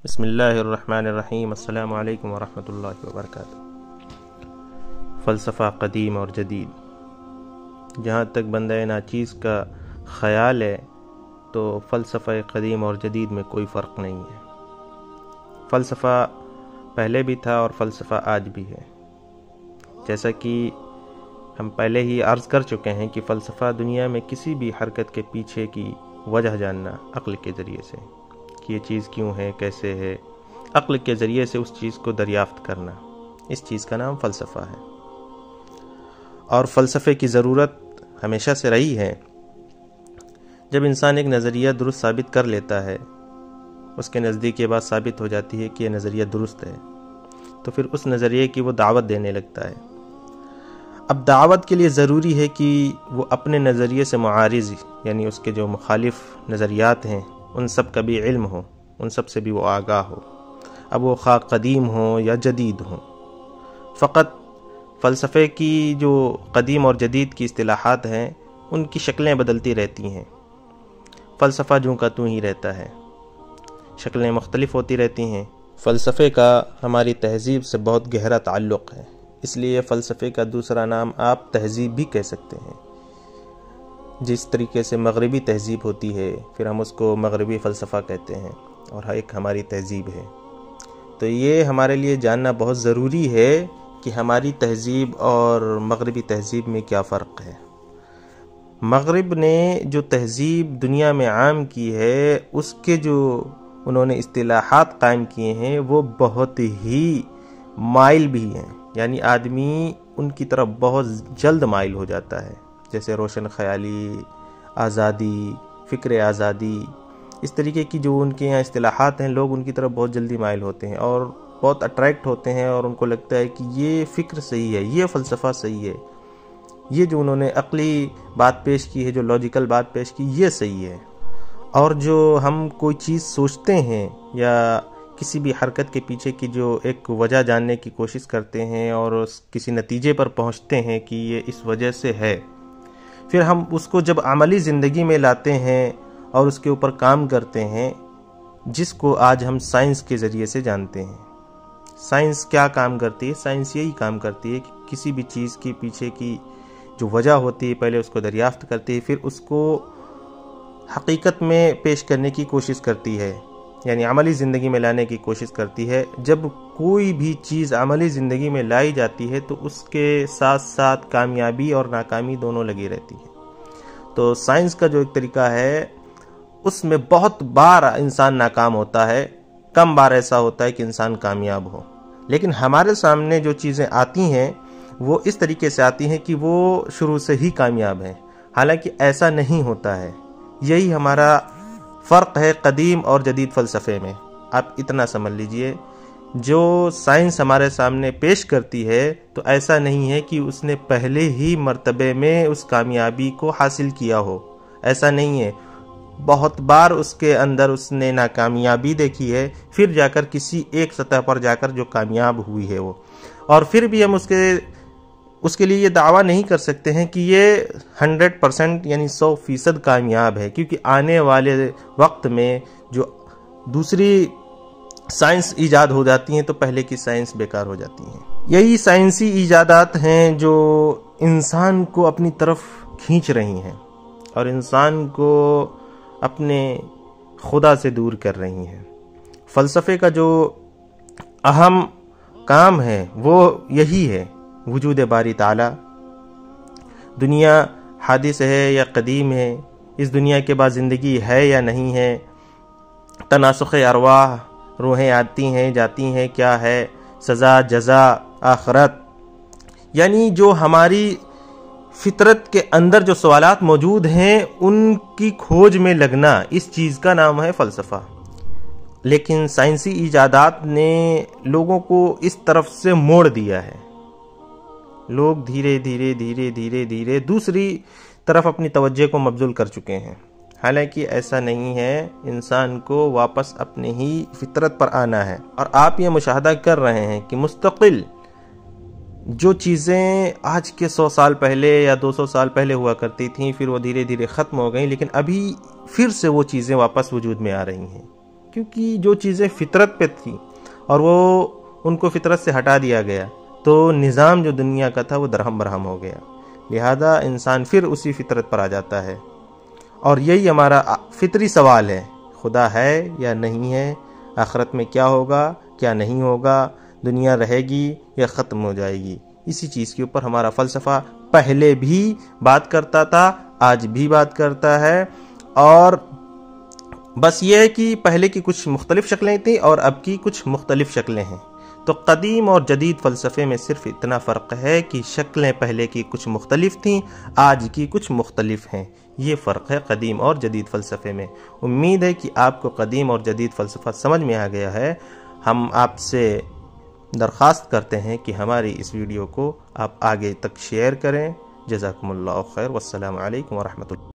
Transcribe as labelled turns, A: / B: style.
A: بسم اللہ الرحمن الرحیم۔ السلام علیکم ورحمۃ اللہ وبرکاتہ۔ فلسفہ قدیم اور جدید، جہاں تک بندہ ناچیز کا خیال ہے تو فلسفہ قدیم اور جدید میں کوئی فرق نہیں ہے۔ فلسفہ پہلے بھی تھا اور فلسفہ آج بھی ہے۔ جیسا کہ ہم پہلے ہی عرض کر چکے ہیں کہ فلسفہ دنیا میں کسی بھی حرکت کے پیچھے کی وجہ جاننا عقل کے ذریعے سے، کہ یہ چیز کیوں ہے، کیسے ہے، عقل کے ذریعے سے اس چیز کو دریافت کرنا، اس چیز کا نام فلسفہ ہے۔ اور فلسفے کی ضرورت ہمیشہ سے رہی ہے۔ جب انسان ایک نظریہ درست ثابت کر لیتا ہے، اس کے نزدیک یہ بات ثابت ہو جاتی ہے کہ یہ نظریہ درست ہے، تو پھر اس نظریے کی وہ دعوت دینے لگتا ہے۔ اب دعوت کے لیے ضروری ہے کہ وہ اپنے نظریے سے معارض، یعنی اس کے جو مخالف نظریات ہیں، ان سب کا بھی علم ہو، ان سب سے بھی وہ آگاہ ہو، اب وہ خواہ قدیم ہوں یا جدید ہوں۔ فقط فلسفے کی جو قدیم اور جدید کی اصطلاحات ہیں، ان کی شکلیں بدلتی رہتی ہیں۔ فلسفہ جوں کا توں ہی رہتا ہے، شکلیں مختلف ہوتی رہتی ہیں۔ فلسفے کا ہماری تہذیب سے بہت گہرا تعلق ہے، اس لیے فلسفے کا دوسرا نام آپ تہذیب بھی کہہ سکتے ہیں۔ جس طریقے سے مغربی تہذیب ہوتی ہے، پھر ہم اس کو مغربی فلسفہ کہتے ہیں، اور ایک ہماری تہذیب ہے۔ تو یہ ہمارے لیے جاننا بہت ضروری ہے کہ ہماری تہذیب اور مغربی تہذیب میں کیا فرق ہے۔ مغرب نے جو تہذیب دنیا میں عام کی ہے، اس کے جو انہوں نے اصطلاحات قائم کیے ہیں، وہ بہت ہی مائل بھی ہیں، یعنی آدمی ان کی طرف بہت جلد مائل ہو جاتا ہے، جیسے روشن خیالی، آزادی، فکر آزادی، اس طریقے کی جو ان کے یہاں اصطلاحات ہیں، لوگ ان کی طرف بہت جلدی مائل ہوتے ہیں اور بہت اٹریکٹ ہوتے ہیں، اور ان کو لگتا ہے کہ یہ فکر صحیح ہے، یہ فلسفہ صحیح ہے، یہ جو انہوں نے عقلی بات پیش کی ہے، جو لاجیکل بات پیش کی، یہ صحیح ہے۔ اور جو ہم کوئی چیز سوچتے ہیں یا کسی بھی حرکت کے پیچھے کی جو ایک وجہ جاننے کی کوشش کرتے ہیں اور کسی نتیجے پر پہنچتے ہیں کہ یہ اس وجہ سے ہے، پھر ہم اس کو جب عملی زندگی میں لاتے ہیں اور اس کے اوپر کام کرتے ہیں، جس کو آج ہم سائنس کے ذریعے سے جانتے ہیں۔ سائنس کیا کام کرتی ہے؟ سائنس یہی کام کرتی ہے کہ کسی بھی چیز کے پیچھے کی جو وجہ ہوتی ہے، پہلے اس کو دریافت کرتی ہے، پھر اس کو حقیقت میں پیش کرنے کی کوشش کرتی ہے، یعنی عملی زندگی میں لانے کی کوشش کرتی ہے۔ جب کوئی بھی چیز عملی زندگی میں لائی جاتی ہے تو اس کے ساتھ ساتھ کامیابی اور ناکامی دونوں لگی رہتی ہے۔ تو سائنس کا جو ایک طریقہ ہے، اس میں بہت بار انسان ناکام ہوتا ہے، کم بار ایسا ہوتا ہے کہ انسان کامیاب ہو۔ لیکن ہمارے سامنے جو چیزیں آتی ہیں وہ اس طریقے سے آتی ہیں کہ وہ شروع سے ہی کامیاب ہیں، حالانکہ ایسا نہیں ہوتا ہے۔ یہی ہمارا فرق ہے قدیم اور جدید فلسفے میں۔ آپ اتنا سمجھ لیجئے، جو سائنس ہمارے سامنے پیش کرتی ہے تو ایسا نہیں ہے کہ اس نے پہلے ہی مرتبے میں اس کامیابی کو حاصل کیا ہو، ایسا نہیں ہے۔ بہت بار اس کے اندر اس نے ناکامیابی دیکھی ہے، پھر جا کر کسی ایک سطح پر جا کر جو کامیاب ہوئی ہے وہ، اور پھر بھی ہم اس کے لیے یہ دعویٰ نہیں کر سکتے ہیں کہ یہ 100% یعنی 100% کامیاب ہے، کیونکہ آنے والے وقت میں جو دوسری سائنس ایجاد ہو جاتی ہیں تو پہلے کی سائنس بیکار ہو جاتی ہیں۔ یہی سائنسی ایجادات ہیں جو انسان کو اپنی طرف کھینچ رہی ہیں اور انسان کو اپنے خدا سے دور کر رہی ہیں۔ فلسفے کا جو اہم کام ہے وہ یہی ہے، وجود باری تعالی۔ دنیا حادث ہے یا قدیم ہے، اس دنیا کے بعد زندگی ہے یا نہیں ہے، تناسخ ارواح، روحیں آتی ہیں جاتی ہیں، کیا ہے، سزا جزا، آخرت، یعنی جو ہماری فطرت کے اندر جو سوالات موجود ہیں ان کی کھوج میں لگنا، اس چیز کا نام ہے فلسفہ۔ لیکن سائنسی ایجادات نے لوگوں کو اس طرف سے موڑ دیا ہے۔ لوگ دھیرے دھیرے دھیرے دھیرے دھیرے دوسری طرف اپنی توجہ کو مبذول کر چکے ہیں، حالانکہ ایسا نہیں ہے۔ انسان کو واپس اپنے ہی فطرت پر آنا ہے، اور آپ یہ مشاہدہ کر رہے ہیں کہ مستقل جو چیزیں آج کے 100 سال پہلے یا 200 سال پہلے ہوا کرتی تھیں، پھر وہ دھیرے دھیرے ختم ہو گئیں، لیکن ابھی پھر سے وہ چیزیں واپس وجود میں آ رہی ہیں، کیونکہ جو چیزیں فطرت پہ تھیں اور وہ ان کو فطرت سے ہٹا دیا گیا تو نظام جو دنیا کا تھا وہ درہم برہم ہو گیا، لہذا انسان پھر اسی فطرت پر آ جاتا ہے۔ اور یہی ہمارا فطری سوال ہے، خدا ہے یا نہیں ہے، آخرت میں کیا ہوگا کیا نہیں ہوگا، دنیا رہے گی یا ختم ہو جائے گی۔ اسی چیز کے اوپر ہمارا فلسفہ پہلے بھی بات کرتا تھا، آج بھی بات کرتا ہے، اور بس یہ ہے کہ پہلے کی کچھ مختلف شکلیں تھیں اور اب کی کچھ مختلف شکلیں ہیں۔ تو قدیم اور جدید فلسفے میں صرف اتنا فرق ہے کہ شکلیں پہلے کی کچھ مختلف تھیں، آج کی کچھ مختلف ہیں۔ یہ فرق ہے قدیم اور جدید فلسفے میں۔ امید ہے کہ آپ کو قدیم اور جدید فلسفہ سمجھ میں آ گیا ہے۔ ہم آپ سے درخواست کرتے ہیں کہ ہماری اس ویڈیو کو آپ آگے تک شیئر کریں۔ جزاکم اللہ خیر، والسلام علیکم ورحمۃ اللہ۔